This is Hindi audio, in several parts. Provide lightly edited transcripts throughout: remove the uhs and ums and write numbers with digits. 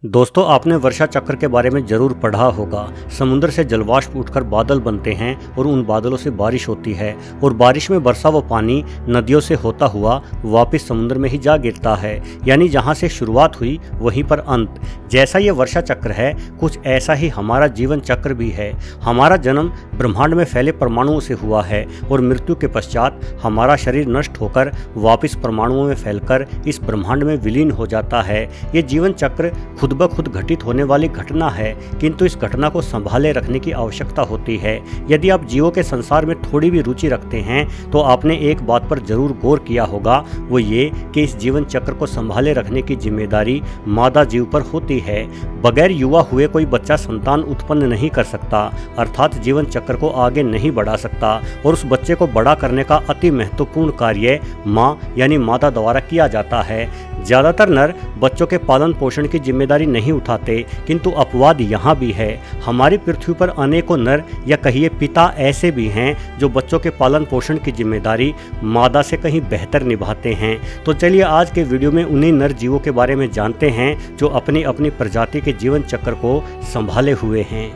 दोस्तों, आपने वर्षा चक्र के बारे में जरूर पढ़ा होगा। समुद्र से जलवाष्प उठकर बादल बनते हैं और उन बादलों से बारिश होती है और बारिश में बरसा हुआ पानी नदियों से होता हुआ वापस समुद्र में ही जा गिरता है। यानी जहाँ से शुरुआत हुई वहीं पर अंत। जैसा ये वर्षा चक्र है, कुछ ऐसा ही हमारा जीवन चक्र भी है। हमारा जन्म ब्रह्मांड में फैले परमाणुओं से हुआ है और मृत्यु के पश्चात हमारा शरीर नष्ट होकर वापस परमाणुओं में फैलकर इस ब्रह्मांड में विलीन हो जाता है। ये जीवन चक्र खुद ब खुद घटित होने वाली घटना है, किंतु इस घटना को संभाले रखने की आवश्यकता होती है। यदि आप जीवों के संसार में थोड़ी भी रुचि रखते हैं तो आपने एक बात पर जरूर गौर किया होगा, वो ये कि इस जीवन चक्र को संभाले रखने की जिम्मेदारी मादा जीव पर होती है। बगैर युवा हुए कोई बच्चा संतान उत्पन्न नहीं कर सकता, अर्थात जीवन चक्र को आगे नहीं बढ़ा सकता, और उस बच्चे को बड़ा करने का अति महत्वपूर्ण कार्य माँ यानी मादा द्वारा किया जाता है। ज़्यादातर नर बच्चों के पालन पोषण की जिम्मेदारी नहीं उठाते, किंतु अपवाद यहाँ भी है। हमारी पृथ्वी पर अनेकों नर या कहिए पिता ऐसे भी हैं जो बच्चों के पालन पोषण की जिम्मेदारी मादा से कहीं बेहतर निभाते हैं। तो चलिए आज के वीडियो में उन्हीं नर जीवों के बारे में जानते हैं जो अपनी अपनी प्रजाति के जीवन चक्र को संभाले हुए हैं।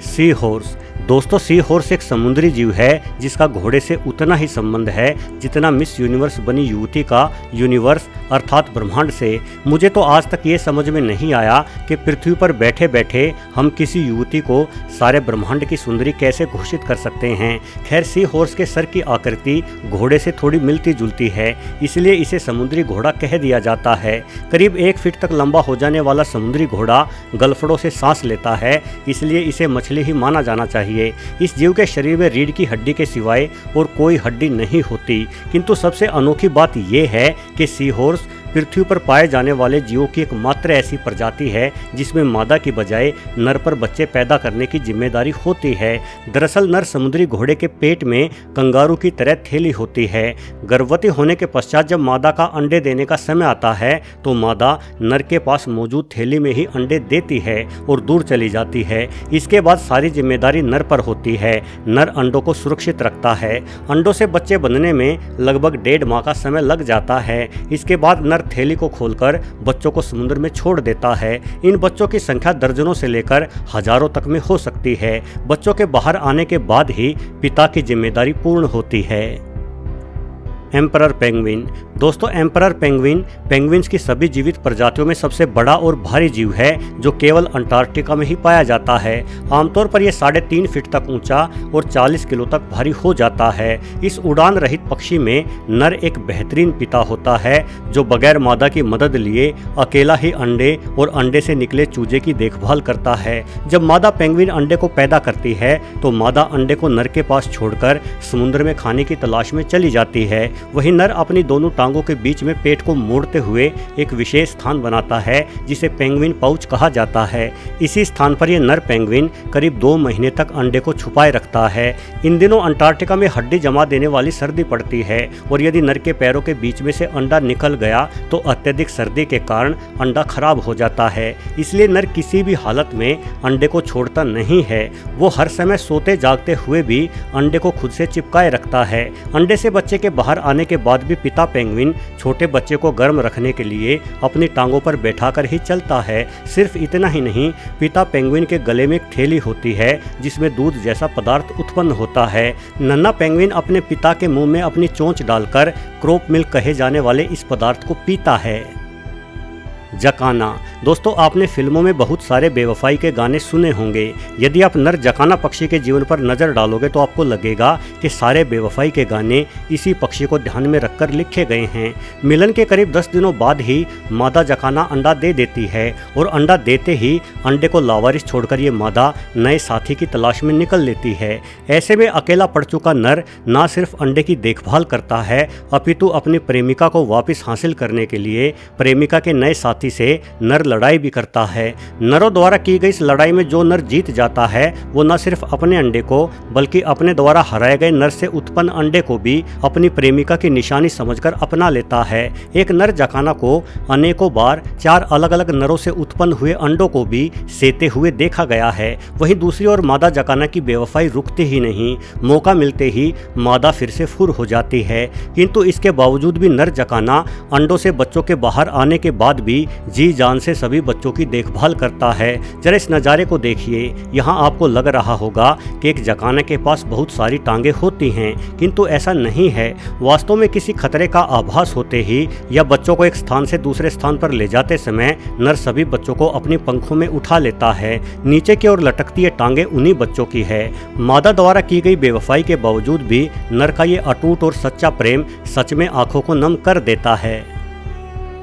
Sea horse. दोस्तों, सी हॉर्स एक समुद्री जीव है जिसका घोड़े से उतना ही संबंध है जितना मिस यूनिवर्स बनी युवती का यूनिवर्स अर्थात ब्रह्मांड से। मुझे तो आज तक ये समझ में नहीं आया कि पृथ्वी पर बैठे बैठे हम किसी युवती को सारे ब्रह्मांड की सुंदरी कैसे घोषित कर सकते हैं। खैर, सी हॉर्स के सर की आकृति घोड़े से थोड़ी मिलती जुलती है, इसलिए इसे समुद्री घोड़ा कह दिया जाता है। करीब 1 फीट तक लंबा हो जाने वाला समुद्री घोड़ा गलफड़ों से सांस लेता है, इसलिए इसे मछली ही माना जाना चाहिए। इस जीव के शरीर में रीढ़ की हड्डी के सिवाय और कोई हड्डी नहीं होती, किंतु सबसे अनोखी बात यह है कि सी हॉर्स पृथ्वी पर पाए जाने वाले जीवों की एकमात्र ऐसी प्रजाति है जिसमें मादा की बजाय नर पर बच्चे पैदा करने की जिम्मेदारी होती है। दरअसल नर समुद्री घोड़े के पेट में कंगारू की तरह थैली होती है। गर्भवती होने के पश्चात जब मादा का अंडे देने का समय आता है तो मादा नर के पास मौजूद थैली में ही अंडे देती है और दूर चली जाती है। इसके बाद सारी जिम्मेदारी नर पर होती है। नर अंडों को सुरक्षित रखता है। अंडों से बच्चे बनने में लगभग 1.5 माह का समय लग जाता है। इसके बाद नर थैली को खोलकर बच्चों को समुद्र में छोड़ देता है। इन बच्चों की संख्या दर्जनों से लेकर हजारों तक में हो सकती है। बच्चों के बाहर आने के बाद ही पिता की जिम्मेदारी पूर्ण होती है। Emperor penguin. दोस्तों, एम्परर पेंगुइन पेंगुइन्स की सभी जीवित प्रजातियों में सबसे बड़ा और भारी जीव है जो केवल अंटार्कटिका में ही पाया जाता है। आमतौर पर यह 3.5 फीट तक ऊंचा और 40 किलो तक भारी हो जाता है। इस उड़ान रहित पक्षी में नर एक बेहतरीन पिता होता है जो बगैर मादा की मदद लिए अकेला ही अंडे और अंडे से निकले चूजे की देखभाल करता है। जब मादा पेंगुइन अंडे को पैदा करती है तो मादा अंडे को नर के पास छोड़कर समुद्र में खाने की तलाश में चली जाती है। वहीं नर अपनी दोनों टांगों के बीच में पेट को मोड़ते हुए एक विशेष स्थान बनाता है जिसे पेंगुइन पाउच कहा जाता है। इसी स्थान पर यह नर पेंगुइन करीब 2 महीने तक अंडे को छुपाए रखता है। इन दिनों अंटार्कटिका में हड्डी जमा देने वाली सर्दी पड़ती है और यदि नर के पैरों के बीच में से अंडा निकल गया तो अत्यधिक सर्दी के कारण अंडा खराब हो जाता है। इसलिए नर किसी भी हालत में अंडे को छोड़ता नहीं है। वो हर समय सोते जागते हुए भी अंडे को खुद से चिपकाए रखता है। अंडे से बच्चे के बाहर आने के बाद भी पिता पेंगुइन छोटे बच्चे को गर्म रखने के लिए अपनी टांगों पर बैठाकर ही चलता है। सिर्फ इतना ही नहीं, पिता पेंगुइन के गले में एक थैली होती है जिसमें दूध जैसा पदार्थ उत्पन्न होता है। नन्हा पेंगुइन अपने पिता के मुंह में अपनी चोंच डालकर क्रोप मिल्क कहे जाने वाले इस पदार्थ को पीता है। जकाना। दोस्तों, आपने फिल्मों में बहुत सारे बेवफाई के गाने सुने होंगे। यदि आप नर जकाना पक्षी के जीवन पर नज़र डालोगे तो आपको लगेगा कि सारे बेवफाई के गाने इसी पक्षी को ध्यान में रखकर लिखे गए हैं। मिलन के करीब 10 दिनों बाद ही मादा जकाना अंडा दे देती है और अंडा देते ही अंडे को लावारिस छोड़कर ये मादा नए साथी की तलाश में निकल लेती है। ऐसे में अकेला पड़ चुका नर न सिर्फ अंडे की देखभाल करता है अपितु अपनी प्रेमिका को वापस हासिल करने के लिए प्रेमिका के नए साथी से नर लड़ाई भी करता है। नरों द्वारा की गई इस लड़ाई में जो नर जीत जाता है वो न सिर्फ अपने अंडे को बल्कि अपने द्वारा हराए गए नर से उत्पन्न अंडे को भी अपनी प्रेमिका की निशानी समझकर अपना लेता है। एक नर जकाना को अनेकों बार 4 अलग अलग नरों से उत्पन्न हुए अंडों को भी सेते हुए देखा गया है। वहीं दूसरी ओर मादा जकाना की बेवफाई रुकती ही नहीं। मौका मिलते ही मादा फिर से फुर हो जाती है, किंतु इसके बावजूद भी नर जकाना अंडों से बच्चों के बाहर आने के बाद भी जी जान से सभी बच्चों की देखभाल करता है। जरा इस नज़ारे को देखिए। यहाँ आपको लग रहा होगा कि एक जकाना के पास बहुत सारी टांगे होती हैं, किंतु ऐसा नहीं है। वास्तव में किसी खतरे का आभास होते ही या बच्चों को एक स्थान से दूसरे स्थान पर ले जाते समय नर सभी बच्चों को अपनी पंखों में उठा लेता है। नीचे की ओर लटकती ये टांगे उन्हीं बच्चों की है। मादा द्वारा की गई बेवफाई के बावजूद भी नर का ये अटूट और सच्चा प्रेम सच में आंखों को नम कर देता है।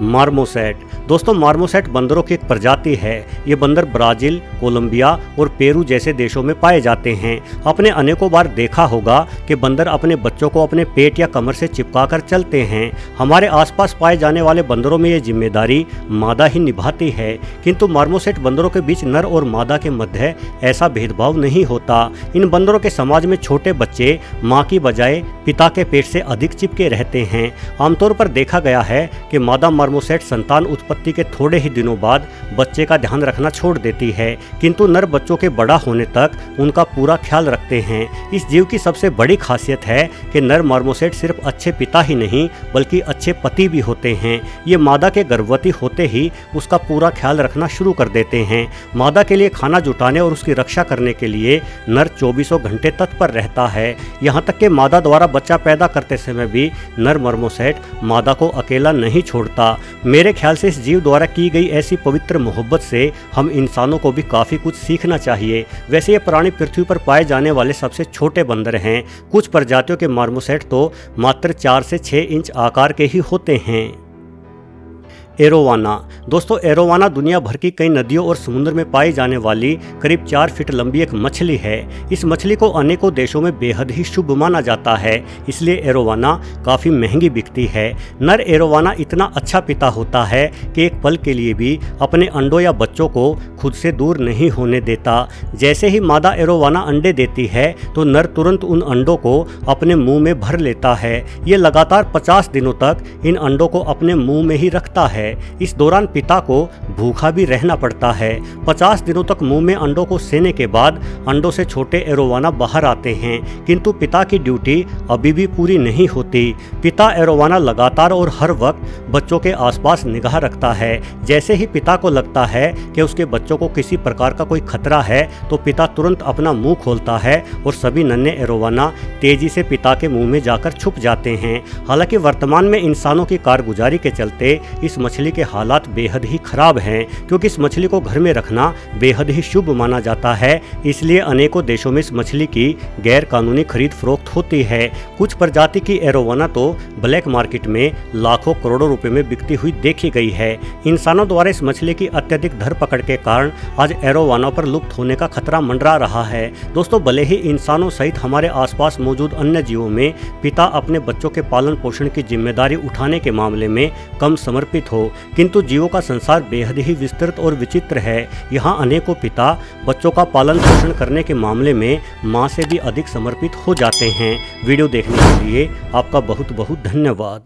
मार्मोसेट। दोस्तों, मार्मोसेट बंदरों की एक प्रजाति है। ये बंदर ब्राज़ील, कोलंबिया और पेरू जैसे देशों में पाए जाते हैं। आपने अनेकों बार देखा होगा कि बंदर अपने बच्चों को अपने पेट या कमर से चिपकाकर चलते हैं। हमारे आसपास पाए जाने वाले बंदरों में ये जिम्मेदारी मादा ही निभाती है, किंतु मार्मोसेट बंदरों के बीच नर और मादा के मध्य ऐसा भेदभाव नहीं होता। इन बंदरों के समाज में छोटे बच्चे माँ की बजाय पिता के पेट से अधिक चिपके रहते हैं। आमतौर पर देखा गया है कि मादा मार्मोसेट संतान उत्पत्ति के थोड़े ही दिनों बाद बच्चे का ध्यान रखना छोड़ देती है, किंतु नर बच्चों के बड़ा होने तक उनका पूरा ख्याल रखते हैं। इस जीव की सबसे बड़ी खासियत है कि नर मार्मोसेट सिर्फ अच्छे पिता ही नहीं बल्कि अच्छे पति भी होते हैं। ये मादा के गर्भवती होते ही उसका पूरा ख्याल रखना शुरू कर देते हैं। मादा के लिए खाना जुटाने और उसकी रक्षा करने के लिए नर 24 घंटे तत्पर रहता है। यहाँ तक कि मादा द्वारा बच्चा पैदा करते समय भी नर मार्मोसेट मादा को अकेला नहीं छोड़ता। मेरे ख्याल से इस जीव द्वारा की गई ऐसी पवित्र मोहब्बत से हम इंसानों को भी काफ़ी कुछ सीखना चाहिए। वैसे ये प्राणी पृथ्वी पर पाए जाने वाले सबसे छोटे बंदर हैं। कुछ प्रजातियों के मार्मोसेट तो मात्र 4 से 6 इंच आकार के ही होते हैं। एरोवाना। दोस्तों, एरोवाना दुनिया भर की कई नदियों और समुद्र में पाई जाने वाली करीब 4 फीट लंबी एक मछली है। इस मछली को अनेकों देशों में बेहद ही शुभ माना जाता है, इसलिए एरोवाना काफ़ी महंगी बिकती है। नर एरोवाना इतना अच्छा पिता होता है कि एक पल के लिए भी अपने अंडों या बच्चों को खुद से दूर नहीं होने देता। जैसे ही मादा एरोवाना अंडे देती है तो नर तुरंत उन अंडों को अपने मुंह में भर लेता है। ये लगातार 50 दिनों तक इन अंडों को अपने मुंह में ही रखता है। इस दौरान पिता को भूखा भी रहना पड़ता है। 50 दिनों तक मुंह में अंडों को सेने के बाद अंडों से छोटे एरोवाना बाहर आते हैं, किंतु पिता की ड्यूटी अभी भी पूरी नहीं होती। पिता एरोवाना लगातार और हर वक्त बच्चों के आसपास निगाह रखता है। जैसे ही पिता को लगता है कि उसके बच्चों को किसी प्रकार का कोई खतरा है तो पिता तुरंत अपना मुंह खोलता है और सभी नन्हे एरोवाना तेजी से पिता के मुंह में जाकर छुप जाते हैं। हालांकि वर्तमान में इंसानों की कारगुजारी के चलते इस मछली के हालात बेहद ही खराब हैं, क्योंकि इस मछली को घर में रखना बेहद ही शुभ माना जाता है। इसलिए अनेकों देशों में इस मछली की गैर कानूनी खरीद फरोख्त होती है। कुछ प्रजाति की एरोवाना तो ब्लैक मार्केट में लाखों करोड़ों रुपए में बिकती हुई देखी गई है। इंसानों द्वारा इस मछली की अत्यधिक धरपकड़ के कारण आज एरोवाना पर लुप्त होने का खतरा मंडरा रहा है। दोस्तों, भले ही इंसानों सहित हमारे आसपास मौजूद अन्य जीवों में पिता अपने बच्चों के पालन पोषण की जिम्मेदारी उठाने के मामले में कम समर्पित हो, किंतु जीवों का संसार बेहद ही विस्तृत और विचित्र है। यहाँ अनेकों पिता बच्चों का पालन पोषण करने के मामले में माँ से भी अधिक समर्पित हो जाते हैं। वीडियो देखने के लिए आपका बहुत बहुत धन्यवाद।